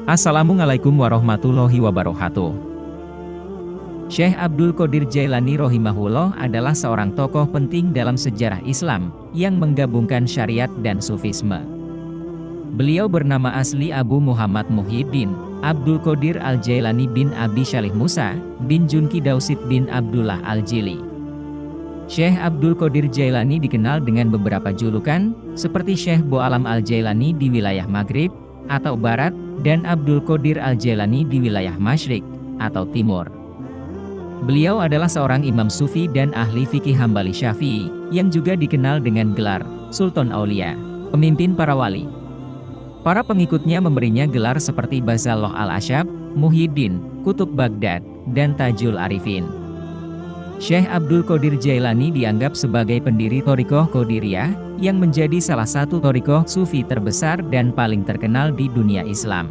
Assalamualaikum warahmatullahi wabarakatuh. Syekh Abdul Qadir Jailani rahimahullah adalah seorang tokoh penting dalam sejarah Islam yang menggabungkan syariat dan sufisme. Beliau bernama asli Abu Muhammad Muhyiddin Abdul Qadir Al-Jailani bin Abi Shalih Musa bin Junki Dausid bin Abdullah Al-Jili. Syekh Abdul Qadir Jailani dikenal dengan beberapa julukan, seperti Syekh Bo'alam Al-Jailani di wilayah Maghrib atau Barat, dan Abdul Qadir Al-Jailani di wilayah Masyriq atau Timur. Beliau adalah seorang imam sufi dan ahli fikih Hambali Syafi'i, yang juga dikenal dengan gelar Sultan Aulia, pemimpin para wali. Para pengikutnya memberinya gelar seperti Bazalloh Al-Asyab, Muhyiddin, Kutub Baghdad, dan Tajul Arifin. Syekh Abdul Qadir Jailani dianggap sebagai pendiri Thariqah Qadiriyah, yang menjadi salah satu thariqah sufi terbesar dan paling terkenal di dunia Islam.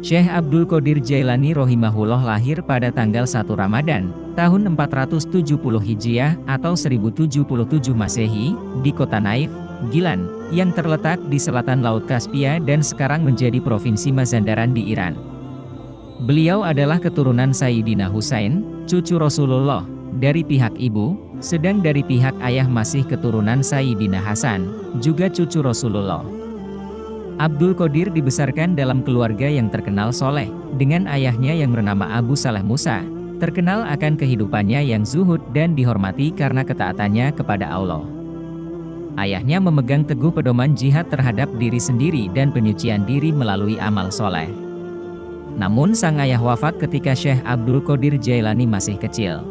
Syekh Abdul Qadir Jailani rahimahullah lahir pada tanggal 1 Ramadan, tahun 470 Hijriah atau 1077 Masehi, di kota Naif, Gilan, yang terletak di selatan Laut Kaspia dan sekarang menjadi Provinsi Mazandaran di Iran. Beliau adalah keturunan Sayyidina Husain, cucu Rasulullah, dari pihak ibu, sedang dari pihak ayah masih keturunan Sayyidina Hasan, juga cucu Rasulullah. Abdul Qadir dibesarkan dalam keluarga yang terkenal soleh, dengan ayahnya yang bernama Abu Saleh Musa, terkenal akan kehidupannya yang zuhud dan dihormati karena ketaatannya kepada Allah. Ayahnya memegang teguh pedoman jihad terhadap diri sendiri dan penyucian diri melalui amal soleh. Namun sang ayah wafat ketika Syekh Abdul Qadir Jailani masih kecil.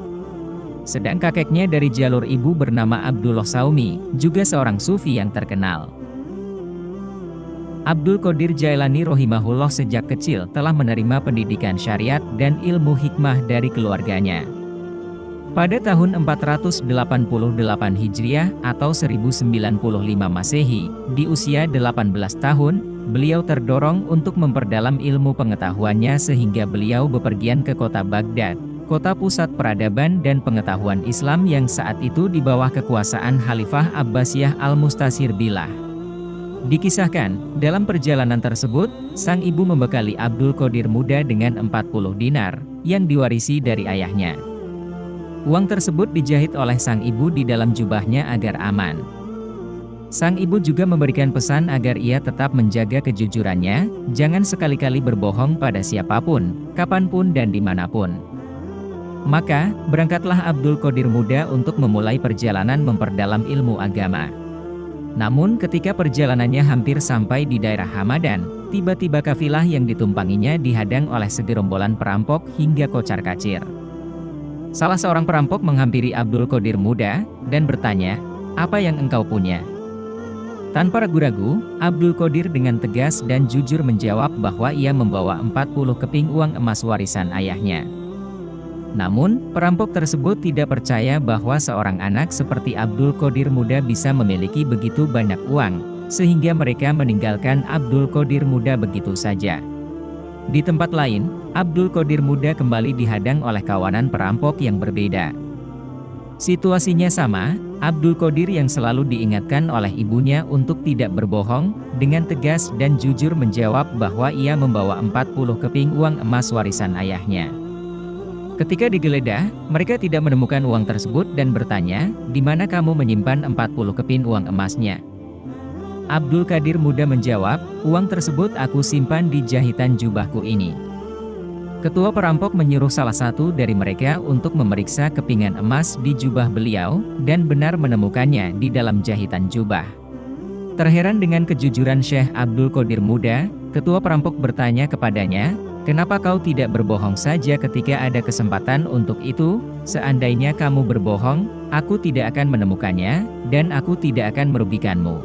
Sedang kakeknya dari jalur ibu bernama Abdullah Saumi, juga seorang sufi yang terkenal. Abdul Qadir Jailani rahimahullah sejak kecil telah menerima pendidikan syariat dan ilmu hikmah dari keluarganya. Pada tahun 488 Hijriah atau 1095 Masehi, di usia 18 tahun, beliau terdorong untuk memperdalam ilmu pengetahuannya sehingga beliau bepergian ke kota Baghdad, kota pusat peradaban dan pengetahuan Islam yang saat itu di bawah kekuasaan Khalifah Abbasiyah Al-Mustasir Billah. Dikisahkan, dalam perjalanan tersebut, sang ibu membekali Abdul Qadir muda dengan 40 dinar, yang diwarisi dari ayahnya. Uang tersebut dijahit oleh sang ibu di dalam jubahnya agar aman. Sang ibu juga memberikan pesan agar ia tetap menjaga kejujurannya, jangan sekali-kali berbohong pada siapapun, kapanpun dan dimanapun. Maka, berangkatlah Abdul Qadir muda untuk memulai perjalanan memperdalam ilmu agama. Namun ketika perjalanannya hampir sampai di daerah Hamadan, tiba-tiba kafilah yang ditumpanginya dihadang oleh segerombolan perampok hingga kocar-kacir. Salah seorang perampok menghampiri Abdul Qadir muda, dan bertanya, "Apa yang engkau punya?" Tanpa ragu-ragu, Abdul Qadir dengan tegas dan jujur menjawab bahwa ia membawa 40 keping uang emas warisan ayahnya. Namun, perampok tersebut tidak percaya bahwa seorang anak seperti Abdul Qadir muda bisa memiliki begitu banyak uang, sehingga mereka meninggalkan Abdul Qadir muda begitu saja. Di tempat lain, Abdul Qadir muda kembali dihadang oleh kawanan perampok yang berbeda. Situasinya sama, Abdul Qadir yang selalu diingatkan oleh ibunya untuk tidak berbohong, dengan tegas dan jujur menjawab bahwa ia membawa 40 keping uang emas warisan ayahnya. Ketika digeledah, mereka tidak menemukan uang tersebut dan bertanya, "Di mana kamu menyimpan 40 keping uang emasnya?" Abdul Qadir muda menjawab, "Uang tersebut aku simpan di jahitan jubahku ini." Ketua perampok menyuruh salah satu dari mereka untuk memeriksa kepingan emas di jubah beliau, dan benar menemukannya di dalam jahitan jubah. Terheran dengan kejujuran Syekh Abdul Qadir muda, ketua perampok bertanya kepadanya, "Kenapa kau tidak berbohong saja ketika ada kesempatan untuk itu? Seandainya kamu berbohong, aku tidak akan menemukannya, dan aku tidak akan merugikanmu."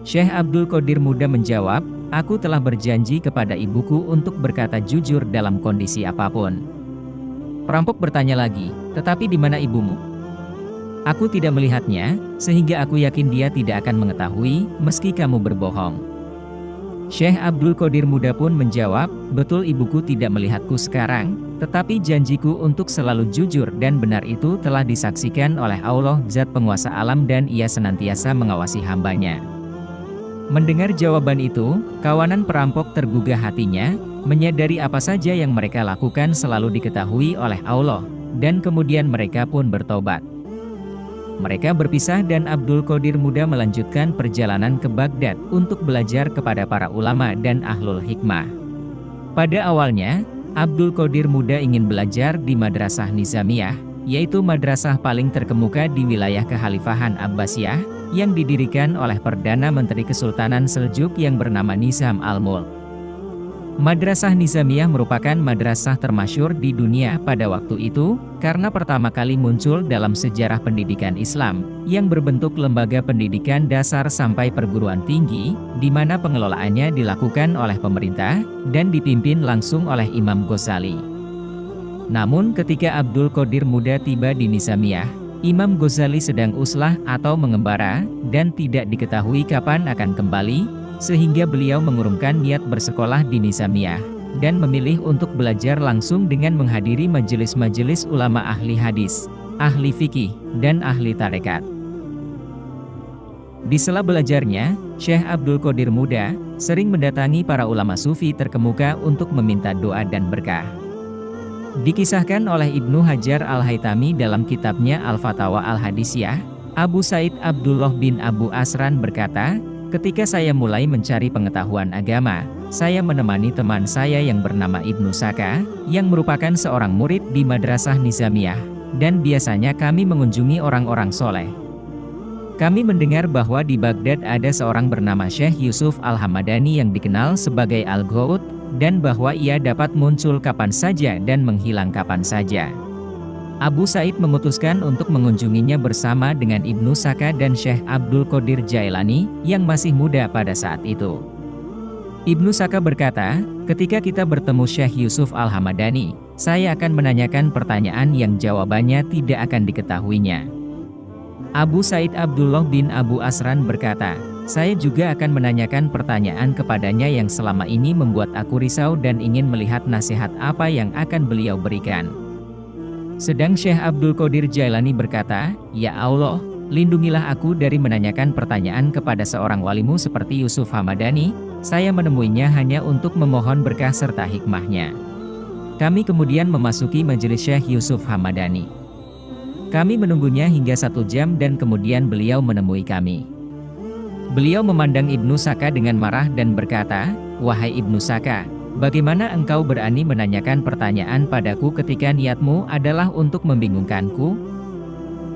Syekh Abdul Qadir muda menjawab, "Aku telah berjanji kepada ibuku untuk berkata jujur dalam kondisi apapun." Perampok bertanya lagi, "Tetapi di mana ibumu?" "Aku tidak melihatnya, sehingga aku yakin dia tidak akan mengetahui, meski kamu berbohong." Syekh Abdul Qadir muda pun menjawab, "Betul ibuku tidak melihatku sekarang, tetapi janjiku untuk selalu jujur dan benar itu telah disaksikan oleh Allah Zat penguasa alam dan ia senantiasa mengawasi hambanya." Mendengar jawaban itu, kawanan perampok tergugah hatinya, menyadari apa saja yang mereka lakukan selalu diketahui oleh Allah, dan kemudian mereka pun bertobat. Mereka berpisah dan Abdul Qadir Muda melanjutkan perjalanan ke Baghdad untuk belajar kepada para ulama dan ahlul hikmah. Pada awalnya, Abdul Qadir Muda ingin belajar di Madrasah Nizamiyah, yaitu madrasah paling terkemuka di wilayah Kekhalifahan Abbasiyah, yang didirikan oleh Perdana Menteri Kesultanan Seljuk yang bernama Nizam Al-Mulk. Madrasah Nizamiyah merupakan madrasah termasyhur di dunia pada waktu itu, karena pertama kali muncul dalam sejarah pendidikan Islam, yang berbentuk lembaga pendidikan dasar sampai perguruan tinggi, di mana pengelolaannya dilakukan oleh pemerintah, dan dipimpin langsung oleh Imam Ghazali. Namun ketika Abdul Qadir Muda tiba di Nizamiyah, Imam Ghazali sedang uslah atau mengembara, dan tidak diketahui kapan akan kembali, sehingga beliau mengurungkan niat bersekolah di Nizamiyah, dan memilih untuk belajar langsung dengan menghadiri majelis-majelis ulama ahli hadis, ahli fikih, dan ahli tarekat. Di sela belajarnya, Syekh Abdul Qadir Muda sering mendatangi para ulama sufi terkemuka untuk meminta doa dan berkah. Dikisahkan oleh Ibnu Hajar Al-Haytami dalam kitabnya Al-Fatawa Al-Hadisiyah, Abu Said Abdullah bin Abu Asran berkata, "Ketika saya mulai mencari pengetahuan agama, saya menemani teman saya yang bernama Ibnu Saka, yang merupakan seorang murid di Madrasah Nizamiyah, dan biasanya kami mengunjungi orang-orang soleh. Kami mendengar bahwa di Baghdad ada seorang bernama Syekh Yusuf Al-Hamadani yang dikenal sebagai Al-Ghaud, dan bahwa ia dapat muncul kapan saja dan menghilang kapan saja." Abu Said memutuskan untuk mengunjunginya bersama dengan Ibnu Saka dan Syekh Abdul Qadir Jailani, yang masih muda pada saat itu. Ibnu Saka berkata, "Ketika kita bertemu Syekh Yusuf Al-Hamadani, saya akan menanyakan pertanyaan yang jawabannya tidak akan diketahuinya." Abu Said Abdullah bin Abu Asran berkata, "Saya juga akan menanyakan pertanyaan kepadanya yang selama ini membuat aku risau dan ingin melihat nasihat apa yang akan beliau berikan." Sedang Syekh Abdul Qadir Jailani berkata, "Ya Allah, lindungilah aku dari menanyakan pertanyaan kepada seorang walimu seperti Yusuf Hamadani. Saya menemuinya hanya untuk memohon berkah serta hikmahnya." Kami kemudian memasuki majelis Syekh Yusuf Hamadani. Kami menunggunya hingga 1 jam dan kemudian beliau menemui kami. Beliau memandang Ibnu Saka dengan marah dan berkata, "Wahai Ibnu Saka, bagaimana engkau berani menanyakan pertanyaan padaku ketika niatmu adalah untuk membingungkanku?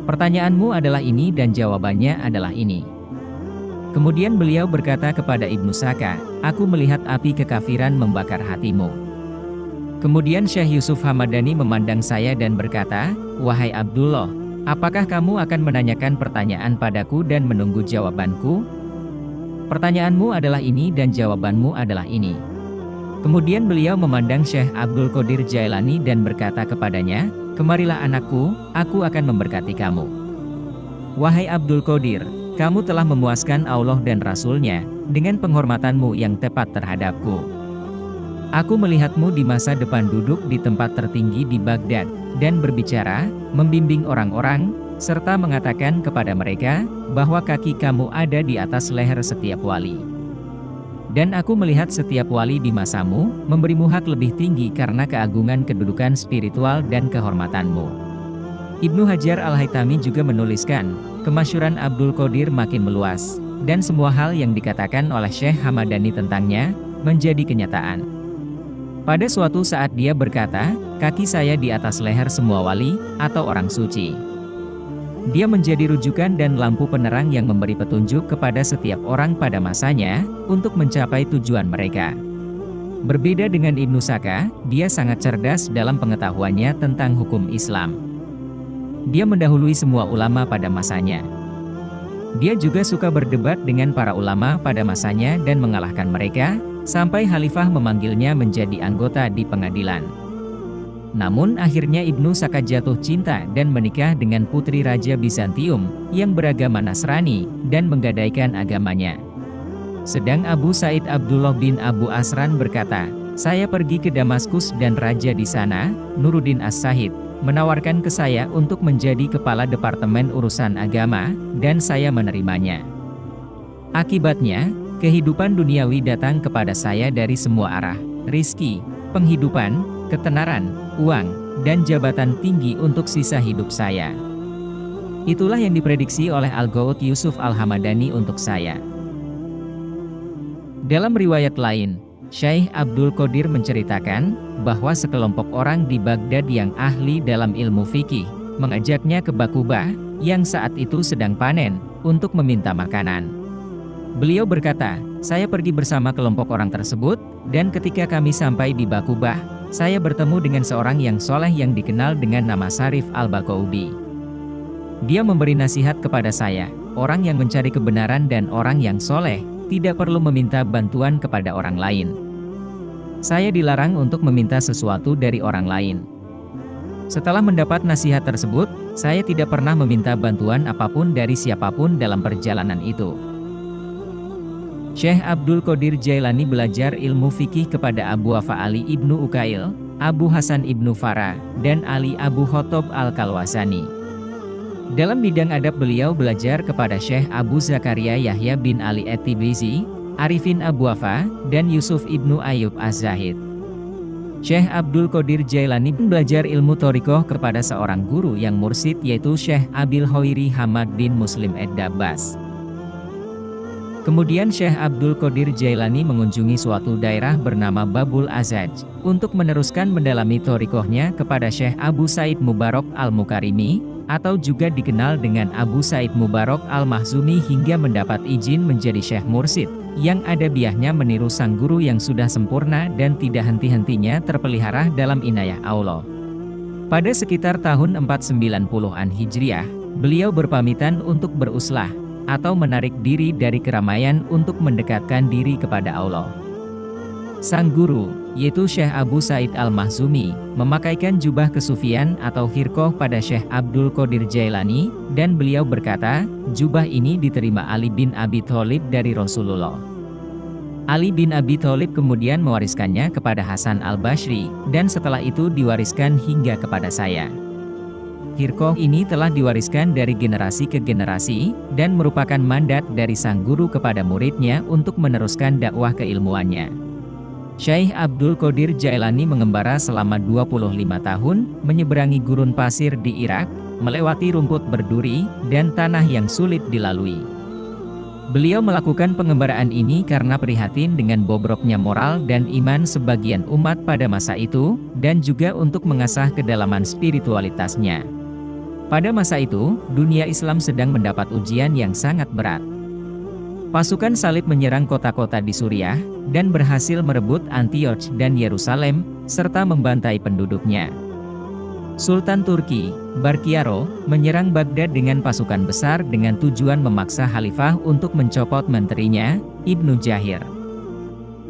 Pertanyaanmu adalah ini dan jawabannya adalah ini." Kemudian beliau berkata kepada Ibnu Saka, "Aku melihat api kekafiran membakar hatimu." Kemudian Syekh Yusuf Hamadani memandang saya dan berkata, "Wahai Abdullah, apakah kamu akan menanyakan pertanyaan padaku dan menunggu jawabanku? Pertanyaanmu adalah ini dan jawabanmu adalah ini." Kemudian beliau memandang Syekh Abdul Qadir Jailani dan berkata kepadanya, "Kemarilah anakku, aku akan memberkati kamu." "Wahai Abdul Qadir, kamu telah memuaskan Allah dan Rasul-Nya, dengan penghormatanmu yang tepat terhadapku. Aku melihatmu di masa depan duduk di tempat tertinggi di Baghdad, dan berbicara, membimbing orang-orang, serta mengatakan kepada mereka, bahwa kaki kamu ada di atas leher setiap wali. Dan aku melihat setiap wali di masamu, memberimu hak lebih tinggi karena keagungan kedudukan spiritual dan kehormatanmu." Ibnu Hajar Al-Haytami juga menuliskan, kemasyhuran Abdul Qadir makin meluas, dan semua hal yang dikatakan oleh Syekh Hamadani tentangnya, menjadi kenyataan. Pada suatu saat dia berkata, "Kaki saya di atas leher semua wali, atau orang suci." Dia menjadi rujukan dan lampu penerang yang memberi petunjuk kepada setiap orang pada masanya, untuk mencapai tujuan mereka. Berbeda dengan Ibnu Saka, dia sangat cerdas dalam pengetahuannya tentang hukum Islam. Dia mendahului semua ulama pada masanya. Dia juga suka berdebat dengan para ulama pada masanya dan mengalahkan mereka, sampai Khalifah memanggilnya menjadi anggota di pengadilan. Namun akhirnya Ibnu Saka jatuh cinta dan menikah dengan putri Raja Bizantium, yang beragama Nasrani, dan menggadaikan agamanya. Sedang Abu Said Abdullah bin Abu Asran berkata, "Saya pergi ke Damaskus dan raja di sana, Nuruddin As-Sahid, menawarkan ke saya untuk menjadi kepala Departemen Urusan Agama, dan saya menerimanya. Akibatnya, Kehidupan duniawi datang kepada saya dari semua arah, rizki, penghidupan, ketenaran, uang, dan jabatan tinggi untuk sisa hidup saya. Itulah yang diprediksi oleh Al-Ghaud Yusuf Al-Hamadani untuk saya. Dalam riwayat lain, Syekh Abdul Qadir menceritakan bahwa sekelompok orang di Baghdad yang ahli dalam ilmu fikih mengajaknya ke Bakubah yang saat itu sedang panen untuk meminta makanan. Beliau berkata, "Saya pergi bersama kelompok orang tersebut, dan ketika kami sampai di Bakubah, saya bertemu dengan seorang yang soleh yang dikenal dengan nama Sarif Al-Baqaudi. Dia memberi nasihat kepada saya, orang yang mencari kebenaran dan orang yang soleh tidak perlu meminta bantuan kepada orang lain. Saya dilarang untuk meminta sesuatu dari orang lain." Setelah mendapat nasihat tersebut, saya tidak pernah meminta bantuan apapun dari siapapun dalam perjalanan itu. Syekh Abdul Qadir Jailani belajar ilmu fikih kepada Abu Wafa Ali ibnu Ukail, Abu Hasan ibnu Farah, dan Ali Abu Khotob Al-Kalwasani. Dalam bidang adab beliau belajar kepada Syekh Abu Zakaria Yahya bin Ali At-Tibrizi, Arifin Abu Wafa, dan Yusuf ibnu Ayub Az-Zahid. Syekh Abdul Qadir Jailani belajar ilmu thorikoh kepada seorang guru yang mursyid yaitu Syekh Abil Khairi Hamad bin Muslim Ad-Dabbas. Kemudian Syekh Abdul Qadir Jailani mengunjungi suatu daerah bernama Babul Azaj, untuk meneruskan mendalami thorikohnya kepada Syekh Abu Said Mubarak Al-Mukarimi, atau juga dikenal dengan Abu Said Mubarak Al-Mahzumi hingga mendapat izin menjadi Syekh Mursyid, yang ada biahnya meniru sang guru yang sudah sempurna dan tidak henti-hentinya terpelihara dalam inayah Allah. Pada sekitar tahun 490-an Hijriah, beliau berpamitan untuk beruslah, atau menarik diri dari keramaian untuk mendekatkan diri kepada Allah. Sang guru, yaitu Syekh Abu Said Al-Mahzumi, memakaikan jubah kesufian atau khirqoh pada Syekh Abdul Qadir Jailani, dan beliau berkata, jubah ini diterima Ali bin Abi Thalib dari Rasulullah. Ali bin Abi Thalib kemudian mewariskannya kepada Hasan Al-Basri, dan setelah itu diwariskan hingga kepada saya. Khirqoh ini telah diwariskan dari generasi ke generasi, dan merupakan mandat dari sang guru kepada muridnya untuk meneruskan dakwah keilmuannya. Syekh Abdul Qadir Jailani mengembara selama 25 tahun, menyeberangi gurun pasir di Irak, melewati rumput berduri, dan tanah yang sulit dilalui. Beliau melakukan pengembaraan ini karena prihatin dengan bobroknya moral dan iman sebagian umat pada masa itu, dan juga untuk mengasah kedalaman spiritualitasnya. Pada masa itu, dunia Islam sedang mendapat ujian yang sangat berat. Pasukan salib menyerang kota-kota di Suriah, dan berhasil merebut Antioch dan Yerusalem, serta membantai penduduknya. Sultan Turki, Barkiaro, menyerang Baghdad dengan pasukan besar dengan tujuan memaksa Khalifah untuk mencopot menterinya, Ibnu Jahir.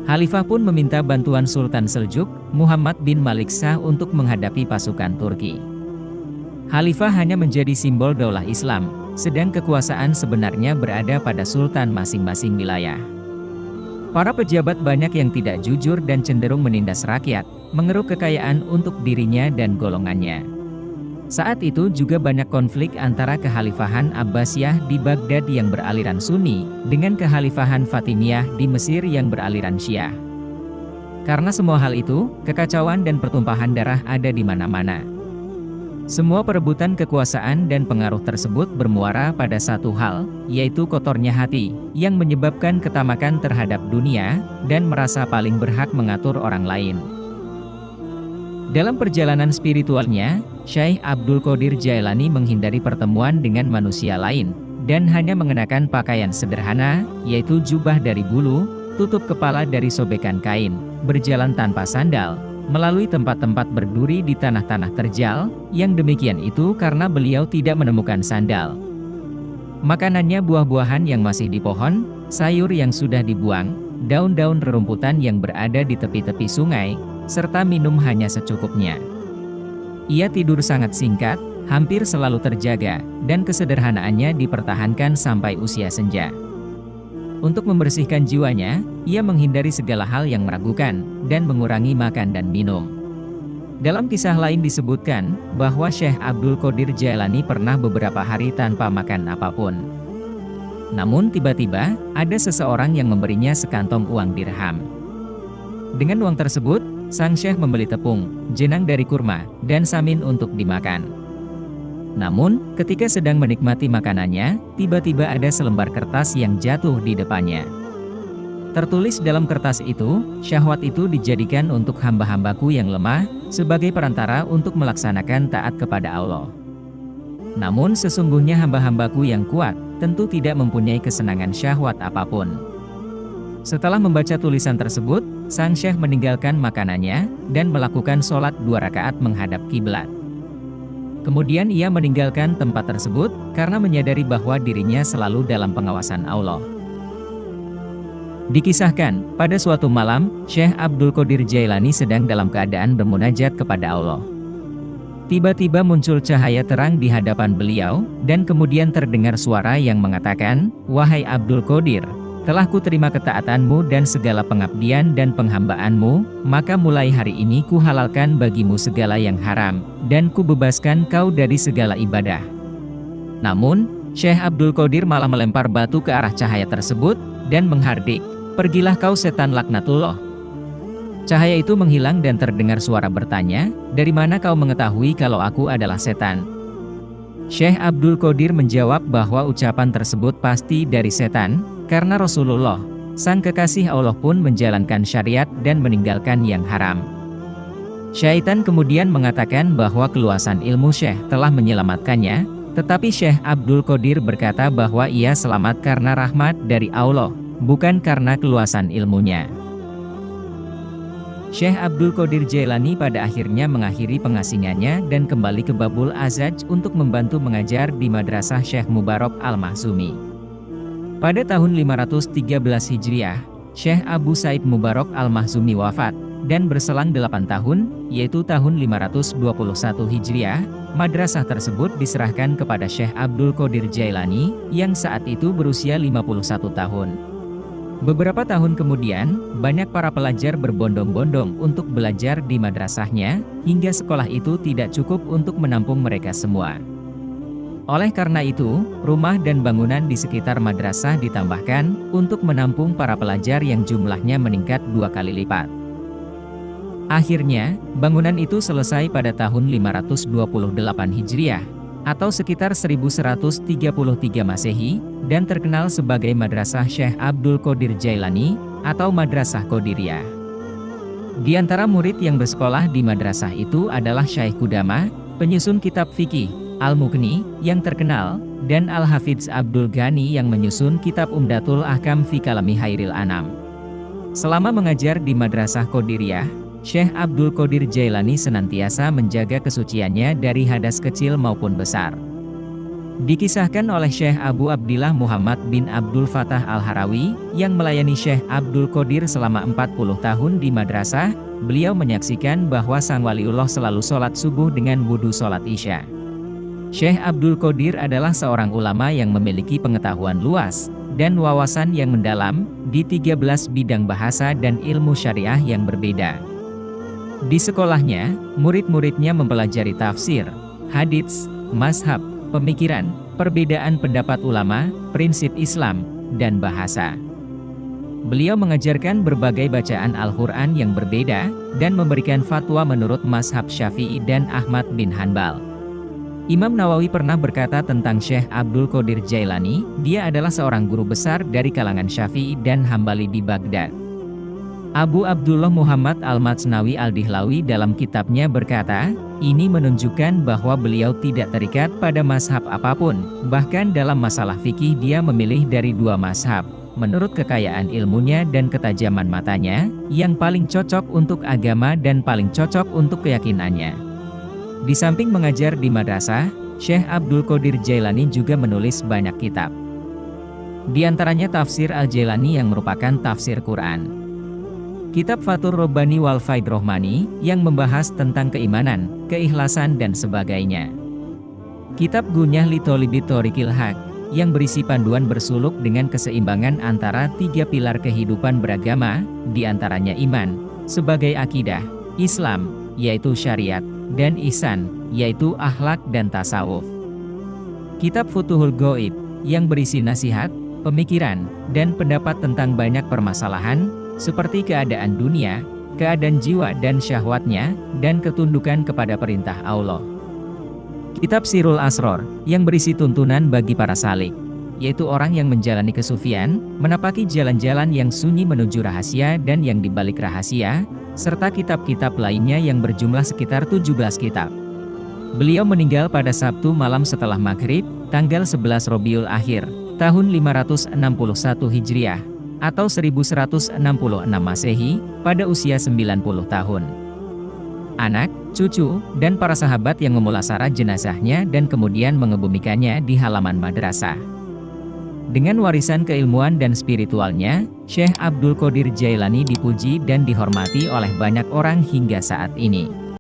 Khalifah pun meminta bantuan Sultan Seljuk, Muhammad bin Malik Shah untuk menghadapi pasukan Turki. Khalifah hanya menjadi simbol daulah Islam, sedang kekuasaan sebenarnya berada pada sultan masing-masing wilayah. Para pejabat banyak yang tidak jujur dan cenderung menindas rakyat, mengeruk kekayaan untuk dirinya dan golongannya. Saat itu juga banyak konflik antara kekhalifahan Abbasiyah di Baghdad yang beraliran Sunni, dengan kekhalifahan Fatimiyah di Mesir yang beraliran Syiah. Karena semua hal itu, kekacauan dan pertumpahan darah ada di mana-mana. Semua perebutan kekuasaan dan pengaruh tersebut bermuara pada satu hal, yaitu kotornya hati, yang menyebabkan ketamakan terhadap dunia, dan merasa paling berhak mengatur orang lain. Dalam perjalanan spiritualnya, Syekh Abdul Qadir Jailani menghindari pertemuan dengan manusia lain, dan hanya mengenakan pakaian sederhana, yaitu jubah dari bulu, tutup kepala dari sobekan kain, berjalan tanpa sandal, melalui tempat-tempat berduri di tanah-tanah terjal, yang demikian itu karena beliau tidak menemukan sandal. Makanannya buah-buahan yang masih di pohon, sayur yang sudah dibuang, daun-daun rerumputan yang berada di tepi-tepi sungai, serta minum hanya secukupnya. Ia tidur sangat singkat, hampir selalu terjaga, dan kesederhanaannya dipertahankan sampai usia senja. Untuk membersihkan jiwanya, ia menghindari segala hal yang meragukan, dan mengurangi makan dan minum. Dalam kisah lain disebutkan, bahwa Syekh Abdul Qadir Jailani pernah beberapa hari tanpa makan apapun. Namun tiba-tiba, ada seseorang yang memberinya sekantong uang dirham. Dengan uang tersebut, sang syekh membeli tepung, jenang dari kurma, dan samin untuk dimakan. Namun, ketika sedang menikmati makanannya, tiba-tiba ada selembar kertas yang jatuh di depannya. Tertulis dalam kertas itu, syahwat itu dijadikan untuk hamba-hambaku yang lemah, sebagai perantara untuk melaksanakan taat kepada Allah. Namun sesungguhnya hamba-hambaku yang kuat, tentu tidak mempunyai kesenangan syahwat apapun. Setelah membaca tulisan tersebut, sang syekh meninggalkan makanannya, dan melakukan sholat 2 rakaat menghadap kiblat. Kemudian ia meninggalkan tempat tersebut, karena menyadari bahwa dirinya selalu dalam pengawasan Allah. Dikisahkan, pada suatu malam, Syekh Abdul Qadir Jailani sedang dalam keadaan bermunajat kepada Allah. Tiba-tiba muncul cahaya terang di hadapan beliau, dan kemudian terdengar suara yang mengatakan, "Wahai Abdul Qadir, telah kuterima ketaatanmu dan segala pengabdian dan penghambaanmu, maka mulai hari ini kuhalalkan bagimu segala yang haram, dan kubebaskan kau dari segala ibadah." Namun, Syekh Abdul Qadir malah melempar batu ke arah cahaya tersebut, dan menghardik, "Pergilah kau setan laknatullah." Cahaya itu menghilang dan terdengar suara bertanya, "Dari mana kau mengetahui kalau aku adalah setan?" Syekh Abdul Qadir menjawab bahwa ucapan tersebut pasti dari setan, karena Rasulullah, sang kekasih Allah pun menjalankan syariat dan meninggalkan yang haram. Syaitan kemudian mengatakan bahwa keluasan ilmu Syekh telah menyelamatkannya, tetapi Syekh Abdul Qadir berkata bahwa ia selamat karena rahmat dari Allah, bukan karena keluasan ilmunya. Syekh Abdul Qadir Jailani pada akhirnya mengakhiri pengasingannya dan kembali ke Babul Azaj untuk membantu mengajar di Madrasah Syekh Mubarak Al-Mahzumi. Pada tahun 513 Hijriah, Syekh Abu Said Mubarak Al-Mahzumi wafat, dan berselang 8 tahun, yaitu tahun 521 Hijriah, madrasah tersebut diserahkan kepada Syekh Abdul Qadir Jailani, yang saat itu berusia 51 tahun. Beberapa tahun kemudian, banyak para pelajar berbondong-bondong untuk belajar di madrasahnya, hingga sekolah itu tidak cukup untuk menampung mereka semua. Oleh karena itu, rumah dan bangunan di sekitar madrasah ditambahkan, untuk menampung para pelajar yang jumlahnya meningkat 2 kali lipat. Akhirnya, bangunan itu selesai pada tahun 528 Hijriah, atau sekitar 1133 Masehi, dan terkenal sebagai Madrasah Syekh Abdul Qadir Jailani, atau Madrasah Qadiriyah. Di antara murid yang bersekolah di madrasah itu adalah Syekh Qudamah, penyusun kitab fikih, Al-Mughni, yang terkenal, dan Al-Hafidz Abdul Ghani yang menyusun kitab Umdatul Ahkam fi Kalami Khairil Anam. Selama mengajar di Madrasah Qadiriyah, Syekh Abdul Qadir Jailani senantiasa menjaga kesuciannya dari hadas kecil maupun besar. Dikisahkan oleh Syekh Abu Abdillah Muhammad bin Abdul Fattah Al-Harawi, yang melayani Syekh Abdul Qadir selama 40 tahun di madrasah, beliau menyaksikan bahwa sang waliullah selalu sholat subuh dengan wudu sholat isya. Syekh Abdul Qadir adalah seorang ulama yang memiliki pengetahuan luas, dan wawasan yang mendalam, di 13 bidang bahasa dan ilmu syariah yang berbeda. Di sekolahnya, murid-muridnya mempelajari tafsir, hadits, mazhab, pemikiran, perbedaan pendapat ulama, prinsip Islam, dan bahasa. Beliau mengajarkan berbagai bacaan Al-Quran yang berbeda, dan memberikan fatwa menurut mazhab Syafi'i dan Ahmad bin Hanbal. Imam Nawawi pernah berkata tentang Syekh Abdul Qadir Jailani, dia adalah seorang guru besar dari kalangan Syafi'i dan Hambali di Baghdad. Abu Abdullah Muhammad Al-Matsnawi Al-Dihlawi dalam kitabnya berkata, ini menunjukkan bahwa beliau tidak terikat pada mazhab apapun, bahkan dalam masalah fikih dia memilih dari 2 mazhab, menurut kekayaan ilmunya dan ketajaman matanya, yang paling cocok untuk agama dan paling cocok untuk keyakinannya. Di samping mengajar di madrasah, Syekh Abdul Qadir Jailani juga menulis banyak kitab. Di antaranya Tafsir Al-Jailani yang merupakan tafsir Quran. Kitab Fathur Rabbani wal Faid Rohmani, yang membahas tentang keimanan, keikhlasan dan sebagainya. Kitab Gunyah li Tholibit Thoriqil Haq, yang berisi panduan bersuluk dengan keseimbangan antara 3 pilar kehidupan beragama, di antaranya iman, sebagai akidah, Islam, yaitu syariat, dan ihsan, yaitu akhlak dan tasawuf. Kitab Futuhul Ghaib, yang berisi nasihat, pemikiran, dan pendapat tentang banyak permasalahan, seperti keadaan dunia, keadaan jiwa dan syahwatnya, dan ketundukan kepada perintah Allah. Kitab Sirul Asror, yang berisi tuntunan bagi para salik, yaitu orang yang menjalani kesufian, menapaki jalan-jalan yang sunyi menuju rahasia dan yang dibalik rahasia, serta kitab-kitab lainnya yang berjumlah sekitar 17 kitab. Beliau meninggal pada Sabtu malam setelah Maghrib, tanggal 11 Robiul Akhir, tahun 561 Hijriah, atau 1166 Masehi, pada usia 90 tahun. Anak, cucu, dan para sahabat yang memulasarah jenazahnya dan kemudian mengebumikannya di halaman madrasah. Dengan warisan keilmuan dan spiritualnya, Syekh Abdul Qadir Jailani dipuji dan dihormati oleh banyak orang hingga saat ini.